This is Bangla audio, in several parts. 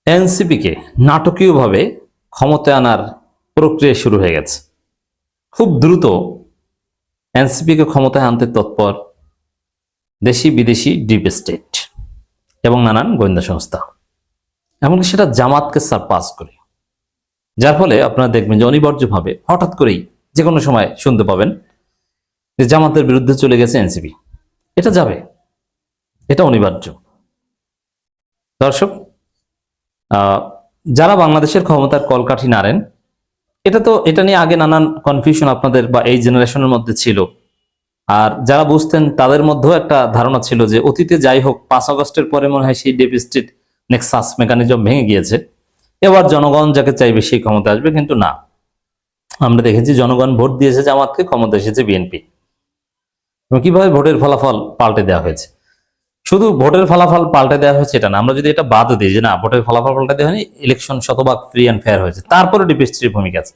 এনসিপিকে নাটকীয়ভাবে ক্ষমতায় আনার প্রক্রিয়া শুরু হয়ে গেছে। খুব দ্রুত এনসিপিকে ক্ষমতায় আনতে তৎপর দেশি বিদেশি ডিপ স্টেট এবং নানান গোয়েন্দা সংস্থা, এমনকি সেটা জামাতকে সারপাস করে। যার ফলে আপনারা দেখবেন যে অনিবার্যভাবে হঠাৎ করেই যে কোনো সময় শুনতে পাবেন যে জামাতের বিরুদ্ধে চলে গেছে এনসিপি। এটা যাবে, এটা অনিবার্য। দর্শক, যারা বাংলাদেশের ক্ষমতার কলকাঠি নাড়েন, এটা নিয়ে আগে নানান কনফিউশন আপনাদের বা এই জেনারেশনের মধ্যে ছিল। আর যারা বুঝতেন তাদের মধ্যেও একটা ধারণা ছিল যে অতীতে যাই হোক 5 আগস্টের পরে মনে হয় সেই ডিপ স্টেট নেক্সাস মেকানিজম ভেঙে গিয়েছে, এবার জনগণ যাকে চাইবে সেই ক্ষমতা আসবে। কিন্তু না, আমরা দেখেছি জনগণ ভোট দিয়েছে জামাতকে, ক্ষমতা এসেছে বিএনপি। কিভাবে ভোটের ফলাফল পাল্টে দেওয়া হয়েছে। শুধু ভোটের ফলাফল পাল্টে দেওয়া হয়েছে এটা না, আমরা যদি এটা বাদ দিই যে না ভোটের ফলাফল পাল্টে দেওয়া হয়নি, ইলেকশন শতভাগ ফ্রি অ্যান্ড ফেয়ার হয়েছে, তারপরে ডিপ স্টেটের ভূমিকা আছে।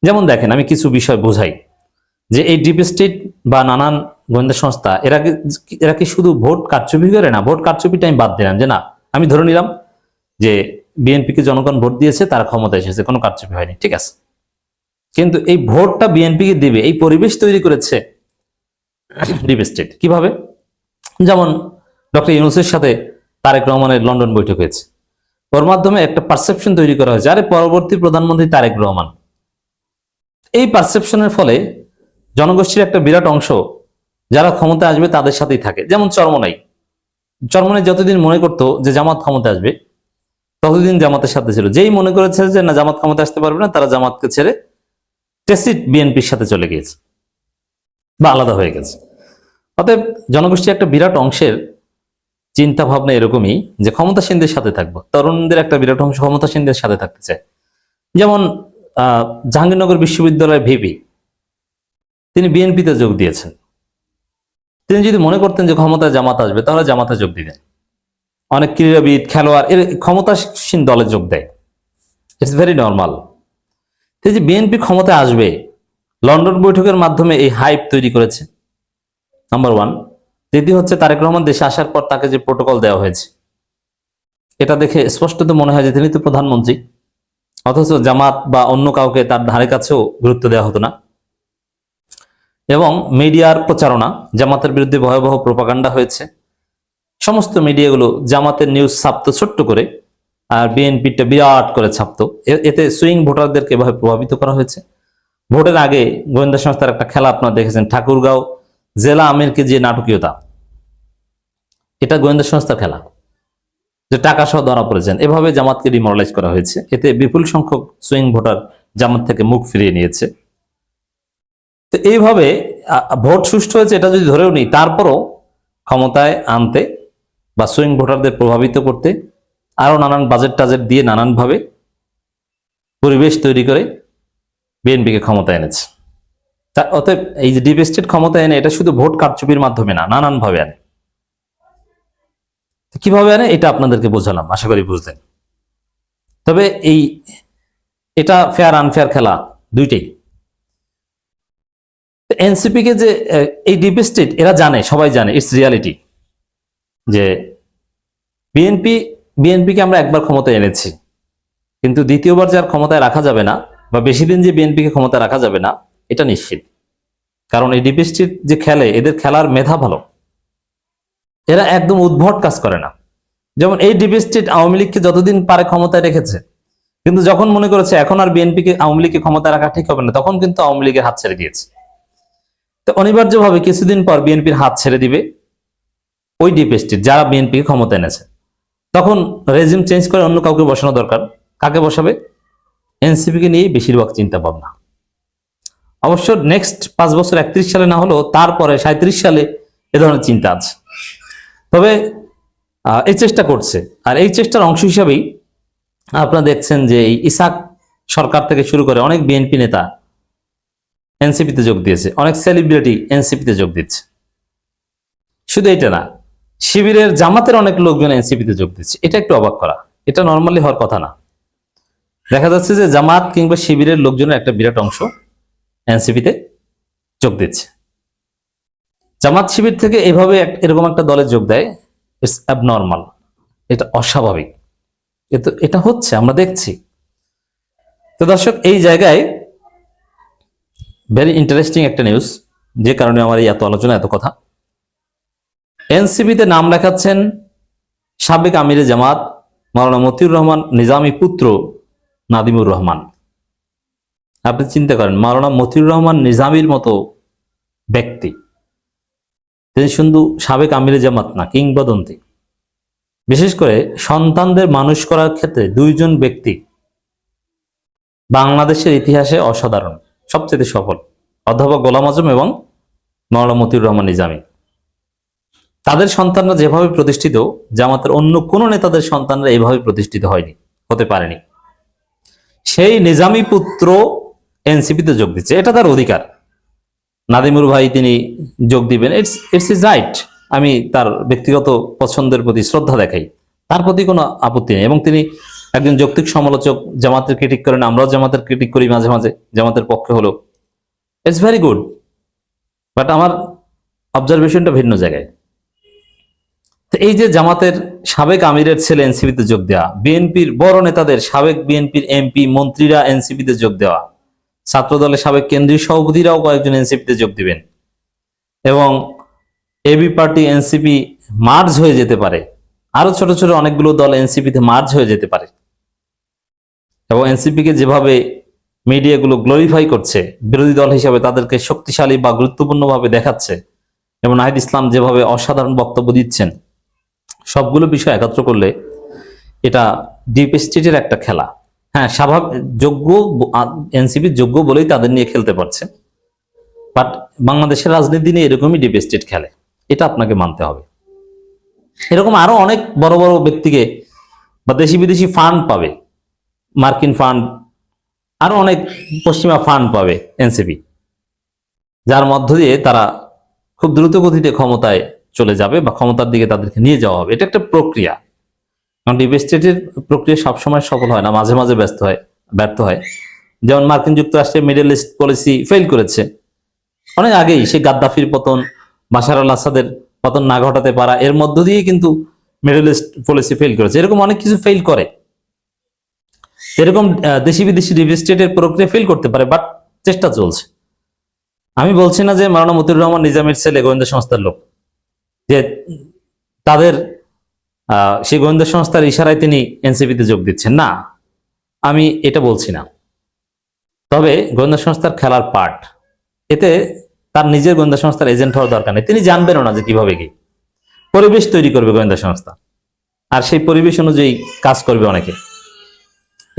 যেমন দেখেন, আমি কিছু বিষয় বোঝাই যে এই ডিপ স্টেট বা নানান গোয়েন্দা সংস্থা এরা কি শুধু ভোট কারচুপি করে না। ভোট কারচুপিটা আমি বাদ দিলাম, যে না আমি ধরে নিলাম যে বিএনপিকে জনগণ ভোট দিয়েছে, তারা ক্ষমতা এসেছে, কোনো কারচুপি হয়নি, ঠিক আছে। কিন্তু এই ভোটটা বিএনপিকে দিবে এই পরিবেশ তৈরি করেছে ডিপ স্টেট। কিভাবে? যেমন ডক্টর ইউনূসের সাথে তারেক রহমানের লন্ডন বৈঠক হয়েছে, ওর মাধ্যমে একটা পারসেপশন তৈরি করা হয়েছে, আরে পরবর্তী প্রধানমন্ত্রী তারেক রহমান। এই পারসেপশনের ফলে জনগোষ্ঠীর একটা বিরাট অংশ যারা ক্ষমতা আসবে তাদের সাথেই থাকে। যেমন চরমনাই যতদিন মনে করতো যে জামাত ক্ষমতা আসবে, ততদিন জামাতের সাথে ছিল। যেই মনে করেছে যে না জামাত ক্ষমতা আসতে পারবে না, তারা জামাতকে ছেড়ে টেসিট বিএনপির সাথে চলে গিয়েছে বা আলাদা হয়ে গেছে। অতএব জনগোষ্ঠীর একটা বিরাট অংশের চিন্তা ভাবনা এরকমই যে ক্ষমতাসীনদের সাথে থাকবো। তরুণদের একটা বিরাট অংশ ক্ষমতাসীনদের সাথে থাকতে চায়। যেমন জাহাঙ্গীরনগর বিশ্ববিদ্যালয়ের ভিপি, তিনি বিএনপিতে যোগ দিয়েছেন। তিনি যদি মনে করতেন যে ক্ষমতায় জামাত আসবে, তাহলে জামাতে যোগ দিতেন। অনেক ক্রীড়াবিদ, খেলোয়াড় এর ক্ষমতাসীন দলে যোগ দেয়, ইটস ভেরি নর্মাল। যে বিএনপি ক্ষমতায় আসবে, লন্ডন বৈঠকের মাধ্যমে এই হাইপ তৈরি করেছে, নাম্বার ওয়ান। দ্বিতীয় হচ্ছে তারেক রহমান দেশে আসার পর তাকে যে প্রোটোকল দেওয়া হয়েছে, এটা দেখে স্পষ্টত মনে হয় যে তিনি তো প্রধানমন্ত্রী, অথচ জামাত বা অন্য কাউকে তার ধারে কাছেও গুরুত্ব দেওয়া হতো না। এবং মিডিয়ার প্রচারণা, জামাতের বিরুদ্ধে ভয়াবহ প্রোপাগান্ডা হয়েছে। সমস্ত মিডিয়াগুলো জামাতের নিউজ ছাপতো ছোট্ট করে, আর বিএনপিটা বিরাট করে ছাপতো। এতে সুইং ভোটারদেরকে এভাবে প্রভাবিত করা হয়েছে। ভোটের আগে গোয়েন্দা সংস্থার একটা খেলা আপনারা দেখেছেন, ঠাকুরগাঁও জেলা আমিরকে যে নাটকীয়তা, এটা গোয়েন্দা সংস্থার খেলা, যে টাকা সহ ধরা পড়েছেন। এভাবে জামাতকে ডিমোরালাইজ করা হয়েছে। এতে বিপুল সংখ্যক সুইং ভোটার জামাত থেকে মুখ ফিরিয়ে নিয়েছে। তো এইভাবে ভোট সুষ্ঠু হয়েছে এটা যদি ধরেও নিই, তারপরও ক্ষমতায় আনতে বা সুইং ভোটারদের প্রভাবিত করতে আরো নানান বাজেট টাজেট দিয়ে নানানভাবে পরিবেশ তৈরি করে বিএনপিকে ক্ষমতা এনেছে। অতএব এই যে ডিপ স্টেট ক্ষমতা এনে, এটা শুধু ভোট কারচুপির মাধ্যমে না, নানানভাবে আনে। কিভাবে আনে এটা আপনাদেরকে বোঝালাম, আশা করি বুঝলেন। তবে এটা ফেয়ার আনফেয়ার খেলা দুইটাই। এনসিপি কে যে এই ডিপ স্টেট, এরা জানে, সবাই জানে, ইটস রিয়ালিটি, যে বিএনপিকে আমরা একবার ক্ষমতায় এনেছি, কিন্তু দ্বিতীয়বার যার ক্ষমতায় রাখা যাবে না, বা বেশি দিন যে বিএনপিকে ক্ষমতায় রাখা যাবে না, এটা নিশ্চিত। কারণ এই ডিপ স্টেট যে খেলে, এদের খেলার মেধা ভালো, এরা একদম উদ্ভট কাজ করে না। যেমন এই ডিপ স্টেট আওয়ামী লীগকে যতদিন পারে ক্ষমতায় রেখেছে, কিন্তু যখন মনে করেছে এখন আর বিএনপিকে আওয়ামী লীগকে ক্ষমতায় রাখা ঠিক হবে না, তখন কিন্তু আওয়ামী লীগের হাত ছেড়ে দিয়েছে। তো অনিবার্যভাবে কিছুদিন পর বিএনপির হাত ছেড়ে দিবে ওই ডিপ স্টেট যারা বিএনপিকে ক্ষমতা এনেছে। তখন রেজিম চেঞ্জ করে অন্য কাউকে বসানো দরকার। কাকে বসাবে? এনসিপিকে নিয়েই বেশিরভাগ চিন্তা ভাবনা। অবশ্য নেক্সট 5 বছর 31 সালে না হলেও তারপরে 37 সালে এ ধরনের চিন্তা আছে। তবে এই চেষ্টা করছে, আর এই চেষ্টার অংশ হিসাবেই আপনারা দেখছেন যে এই ইসাক সরকার থেকে শুরু করে অনেক বিএনপি নেতা এনসিপিতে যোগ দিয়েছে, অনেক সেলিব্রিটি এনসিপিতে যোগ দিচ্ছে। শুধু এটা না, শিবিরের জামাতের অনেক লোকজন এনসিপিতে যোগ দিচ্ছে। এটা একটু অবাক করা, এটা নর্মালি হওয়ার কথা না। দেখা যাচ্ছে যে জামাত কিংবা শিবিরের লোকজনের একটা বিরাট অংশ এনসিপিতে যোগ দিচ্ছে। জামাত শিবির থেকে এভাবে এরকম একটা দলে যোগ দেয়, ইটস অ্যাবনর্মাল, এটা অস্বাভাবিক। এটা হচ্ছে, আমরা দেখছি। তো দর্শক, এই জায়গায় ভেরি ইন্টারেস্টিং একটা নিউজ, যে কারণে আমার এই এত আলোচনা, এত কথা। এনসিপিতে নাম লেখাচ্ছেন সাবেক আমিরে জামাত মাওলানা মতিউর রহমান নিজামী পুত্র নাদিমুর রহমান। আপনি চিন্তা করেন, মাওলানা মতিউর রহমান নিজামীর মতো ব্যক্তি, তিনি শুধু সাবেক আমিরে জামাত না, কিংবদন্তি। বিশেষ করে সন্তানদের মানুষ করার ক্ষেত্রে দুইজন ব্যক্তি বাংলাদেশের ইতিহাসে অসাধারণ, সবচেয়ে সফল, অধ্যাপক গোলাম আজম এবং মাওলানা মতিউর রহমান নিজামী। তাদের সন্তানরা যেভাবে প্রতিষ্ঠিত, জামাতের অন্য কোন নেতাদের সন্তানরা এইভাবে প্রতিষ্ঠিত হয়নি, হতে পারেনি। সেই নিজামী পুত্র এনসিপিতে যোগ দিচ্ছে, এটা তার অধিকার। নাদিমুর ভাই তিনি যোগ দিবেন, ইটস ইজ রাইট। আমি তার ব্যক্তিগত পছন্দের প্রতি শ্রদ্ধা দেখাই, তার প্রতি কোনো আপত্তি নেই। এবং তিনি একজন যৌক্তিক সমালোচক, জামাতের ক্রিটিক করেন, আমরাও জামাতের ক্রিটিক করি মাঝে মাঝে, জামাতের পক্ষে হলো, ইটস ভেরি গুড। বাট আমার অবজারভেশনটা ভিন্ন জায়গায়। তো এই যে জামাতের সাবেক আমিরের ছেলে এনসিপিতে যোগ দেওয়া, বিএনপির বড় নেতাদের, সাবেক বিএনপির এমপি মন্ত্রীরা এনসিপিতে যোগ দেওয়া, ছাত্র দলের সাবেক কেন্দ্রীয় সভাপতিরাও কয়েকজন এনসিপিতে যোগ দিবেন, এবং এবি পার্টি এনসিপি মার্জ হয়ে যেতে পারে, আরো ছোট ছোট অনেকগুলো দল এনসিপিতে মার্জ হয়ে যেতে পারে। এবং এনসিপিকে যেভাবে মিডিয়াগুলো গ্লোরিফাই করছে, বিরোধী দল হিসাবে তাদেরকে শক্তিশালী বা গুরুত্বপূর্ণভাবে দেখাচ্ছে, এবং নাহিদ ইসলাম যেভাবে অসাধারণ বক্তব্য দিচ্ছেন, সবগুলো বিষয় একত্র করলে এটা ডিপ স্টেটের একটা খেলা। হ্যাঁ, স্বাভাবিক, যোগ্য এনসিপি যোগ্য বলেই তাদের নিয়ে খেলতে পারছে, বাট বাংলাদেশের রাজনীতি নিয়ে এরকমই ডিপ স্টেট খেলে, এটা আপনাকে মানতে হবে। এরকম আরো অনেক বড় বড় ব্যক্তিকে বা দেশি বিদেশি ফান্ড পাবে, মার্কিন ফান্ড, আরো অনেক পশ্চিমা ফান্ড পাবে এনসিপি, যার মধ্য দিয়ে তারা খুব দ্রুত গতিতে ক্ষমতায় চলে যাবে বা ক্ষমতার দিকে তাদেরকে নিয়ে যাওয়া হবে। এটা একটা প্রক্রিয়া, কারণ ডিপ স্টেটের প্রক্রিয়া সবসময় সফল হয় না, মাঝে মাঝে ব্যর্থ হয়। যেমন মার্কিন যুক্তরাষ্ট্রের মিডল ইস্ট পলিসি ফেল করেছে অনেক আগেই, সেই গাদ্দাফির পতন, বাশার আল আসাদের পতন না ঘটাতে পারা, এর মধ্য দিয়ে কিন্তু মিডল ইস্ট পলিসি ফেল করেছে। এরকম অনেক কিছু ফেল করে, এরকম দেশি বিদেশি ডিপ স্টেটের প্রক্রিয়া ফেল করতে পারে, বাট চেষ্টা চলছে। আমি বলছি না যে মাওলানা মতিউর রহমান নিজামীর ছেলে গোয়েন্দা সংস্থার লোক, যে তাদের সেই গোয়েন্দা সংস্থার ইশারায় তিনি এনসিপিতে যোগ দিচ্ছেন, না, আমি এটা বলছি না। তবে গোয়েন্দা সংস্থার খেলার পার্ট, এতে তার নিজের গোয়েন্দা সংস্থার এজেন্ট হওয়ার দরকার নেই, তিনি জানবেনও না যে কিভাবে কি পরিবেশ তৈরি করবে গোয়েন্দা সংস্থা, আর সেই পরিবেশ অনুযায়ী কাজ করবে অনেকে।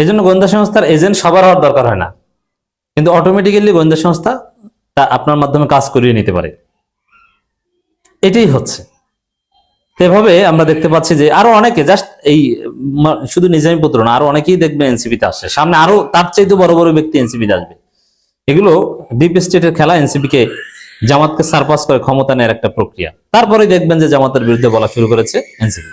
এই জন্য গোয়েন্দা সংস্থার এজেন্ট সবার হওয়ার দরকার হয় না, কিন্তু অটোমেটিক্যালি গোয়েন্দা সংস্থা তা আপনার মাধ্যমে কাজ করিয়ে নিতে পারে, এটাই হচ্ছে। এভাবে আমরা দেখতে পাচ্ছি যে আরো অনেকে, জাস্ট এই শুধু নিজামী পুত্র না, আরো অনেকেই দেখবে এনসিপিতে আসছে, সামনে আরো তার চাইতে বড় বড় ব্যক্তি এনসিপিতে আসবে। এগুলো ডিপ স্টেটের খেলা, এনসিপিকে, জামাতকে সারপাস করে ক্ষমতা নেওয়ার একটা প্রক্রিয়া। তারপরে দেখবেন যে জামাতের বিরুদ্ধে বলা শুরু করেছে এনসিপি।